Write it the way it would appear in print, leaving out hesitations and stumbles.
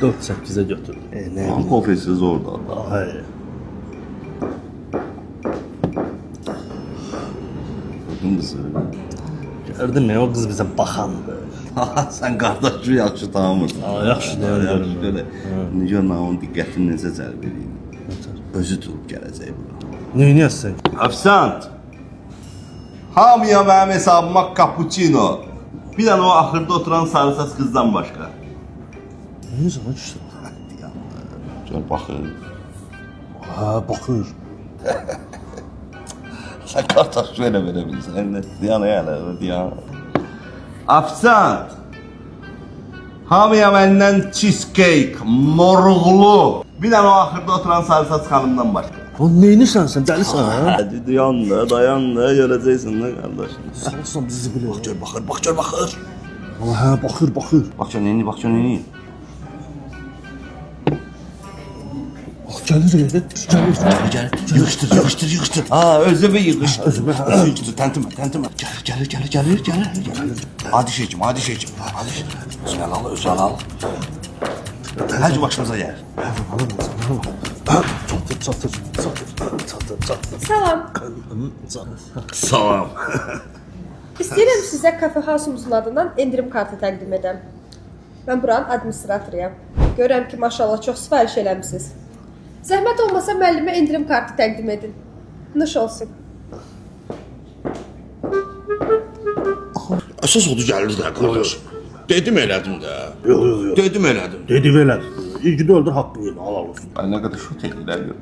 4-8'e götürdüm. Ne? Kofesiz orada. Hayır. Gördün kızı. Gördün mü? O kız bize baxandı. Sən qardaşı yaxşı tanımırsan. Yaxşı deyirəm. Görə. Necə onun diqqətini necə cəlb edeyim? Özü durub gələcək bura. Neyniyəsən? Ofisant. Hamıya mənim hesabıma cappuccino. Bir dənə o axırda oturan sarı saç qızdan başqa. Neyniyəsən? O düşdü. Gör baxın. Ha, baxır. Sən qardaş verə bilirsən. Diyan elə, diyan. Ofisant. Hamıya məndən cheesecake, morğulu. Bir dənə o axırda oturan sarı saç xanımdan başqa. O neynirsən sən? Dəlisən ha? Hadi dayan da, görəcəksən də qardaşım. Salsan bizi bilir. Bax gör, baxır. Ama hə, baxır. Bax gör, neyini. Gəlir. Gəl, yığışdır. Ha, özü bir yığış. Yığışdır, təntümə. Gəlir. Adi şeycim. Özəl al. Hər şey başımıza gəlir. Çatır. Salam. Salam. İstəyirəm sizə Cafe House-umuzun adından endirim kartı təqdim edəm. Mən buranın administratoruyam. Görürəm ki, maşallah çox sifariş eləmisiniz. Zəhmət olmasa müəllimə endirim kartı təqdim edin. Nuş olsun. Əsas odur gəlir də qardaş. Dedim elədim də. Yox. Dedim elədim. Dedi belə. İlk də öldür haqqını al olsun. Ay nə qədər şut edirlər gör.